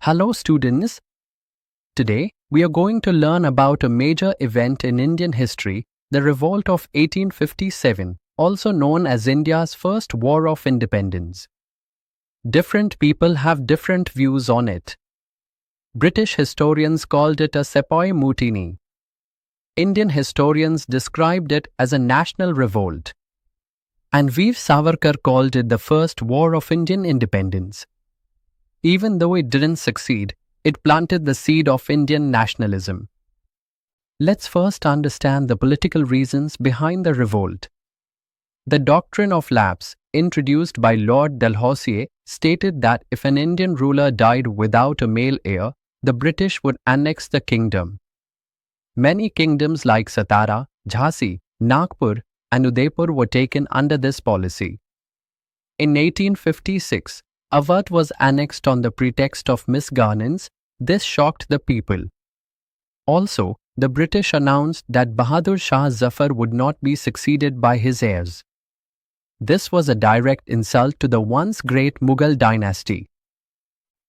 Hello students, today we are going to learn about a major event in Indian history, the Revolt of 1857, also known as India's first War of Independence. Different people have different views on it. British historians called it a Sepoy Mutiny. Indian historians described it as a national revolt. And Veer Savarkar called it the first War of Indian Independence. Even though it didn't succeed, it planted the seed of Indian nationalism. Let's first understand the political reasons behind the revolt. The doctrine of lapse, introduced by Lord Dalhousie, stated that if an Indian ruler died without a male heir, the British would annex the kingdom. Many kingdoms like Satara, Jhansi, Nagpur, and Udaipur were taken under this policy. In 1856, Awadh was annexed on the pretext of misgovernance. This shocked the people. Also, the British announced that Bahadur Shah Zafar would not be succeeded by his heirs. This was a direct insult to the once great Mughal dynasty.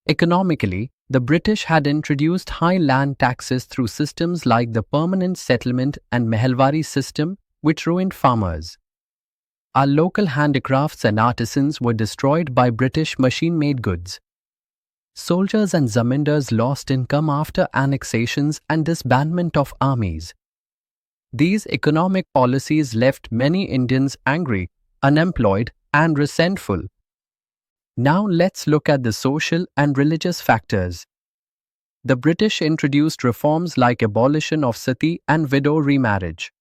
Economically, the British had introduced high land taxes through systems like the permanent settlement and Mehalwari system, which ruined farmers. Our local handicrafts and artisans were destroyed by British machine-made goods. Soldiers and zamindars lost income after annexations and disbandment of armies. These economic policies left many Indians angry, unemployed, and resentful. Now let's look at the social and religious factors. The British introduced reforms like abolition of sati and widow remarriage.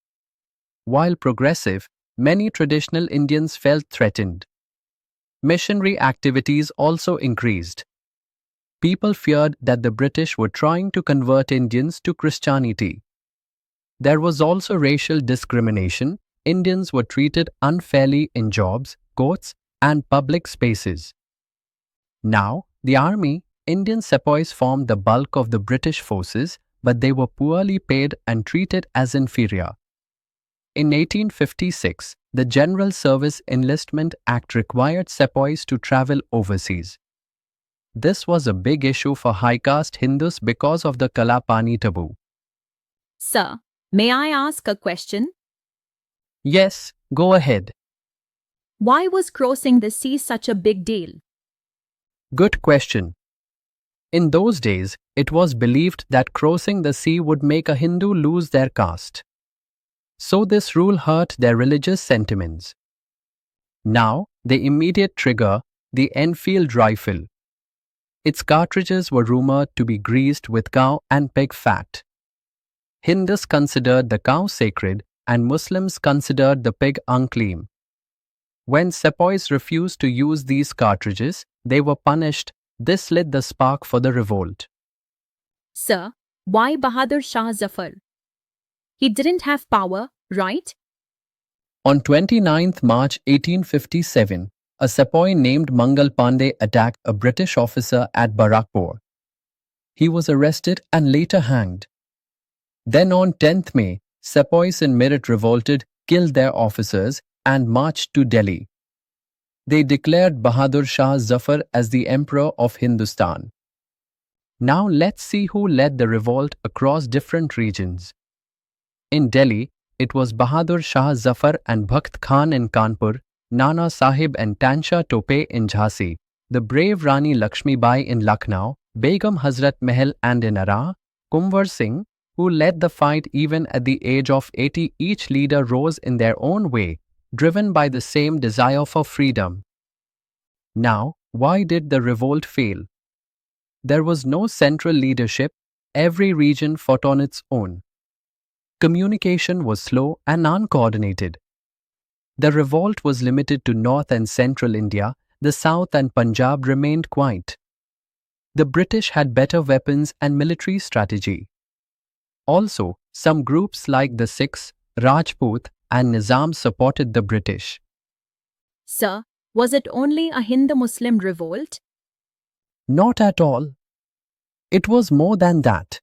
While progressive, many traditional Indians felt threatened. Missionary activities also increased. People feared that the British were trying to convert Indians to Christianity. There was also racial discrimination. Indians were treated unfairly in jobs, courts, and public spaces. Now, the army, Indian sepoys formed the bulk of the British forces, but they were poorly paid and treated as inferior. In 1856, the General Service Enlistment Act required sepoys to travel overseas. This was a big issue for high-caste Hindus because of the Kala-Pani taboo. Sir, may I ask a question? Yes, go ahead. Why was crossing the sea such a big deal? Good question. In those days, it was believed that crossing the sea would make a Hindu lose their caste. So this rule hurt their religious sentiments. Now, the immediate trigger, the Enfield rifle. Its cartridges were rumored to be greased with cow and pig fat. Hindus considered the cow sacred and Muslims considered the pig unclean. When sepoys refused to use these cartridges, they were punished. This lit the spark for the revolt. Sir, why Bahadur Shah Zafar? He didn't have power, right? On 29 March 1857, a sepoy named Mangal Pandey attacked a British officer at Barakpur. He was arrested and later hanged. Then on 10 May, sepoys in Meerut revolted, killed their officers, and marched to Delhi. They declared Bahadur Shah Zafar as the Emperor of Hindustan. Now let's see who led the revolt across different regions. In Delhi, it was Bahadur Shah Zafar and Bakht Khan in Kanpur, Nana Sahib and Tansha Tope in Jhansi, the brave Rani Lakshmi Bai in Lucknow, Begum Hazrat Mahal and in Ara, Kunwar Singh, who led the fight even at the age of 80. Each leader rose in their own way, driven by the same desire for freedom. Now, why did the revolt fail? There was no central leadership. Every region fought on its own. Communication was slow and uncoordinated. The revolt was limited to North and Central India. The South and Punjab remained quiet. The British had better weapons and military strategy. Also, some groups like the Sikhs, Rajput, and Nizam supported the British. Sir, was it only a Hindu-Muslim revolt? Not at all. It was more than that.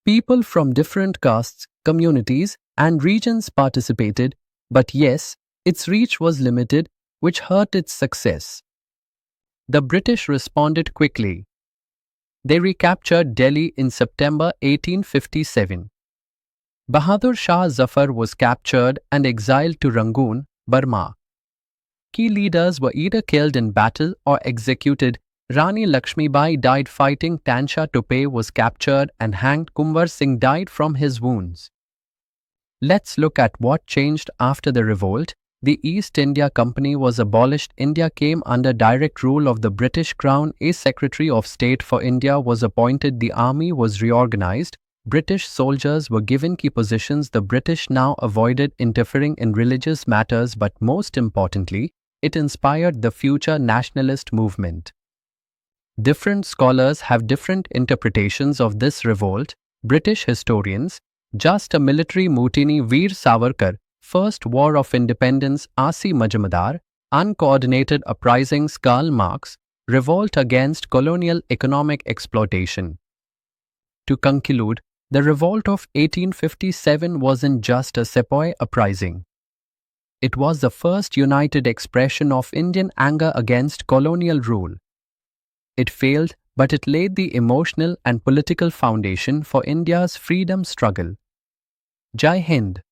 People from different castes, communities, and regions participated, but yes, its reach was limited, which hurt its success. The British responded quickly. They recaptured Delhi in September 1857. Bahadur Shah Zafar was captured and exiled to Rangoon, Burma. Key leaders were either killed in battle or executed. Rani Lakshmibai died fighting. Tansha Tope was captured and hanged. Kunwar Singh died from his wounds. Let's look at what changed after the revolt. The East India Company was abolished. India came under direct rule of the British Crown. A Secretary of State for India was appointed. The army was reorganized. British soldiers were given key positions. The British now avoided interfering in religious matters, but most importantly, it inspired the future nationalist movement. Different scholars have different interpretations of this revolt. British historians, just a military mutiny. Veer Savarkar, First War of Independence. R.C. Majumdar, uncoordinated uprisings. Karl Marx, revolt against colonial economic exploitation. To conclude, the revolt of 1857 wasn't just a sepoy uprising. It was the first united expression of Indian anger against colonial rule. It failed, but it laid the emotional and political foundation for India's freedom struggle. Jai Hind.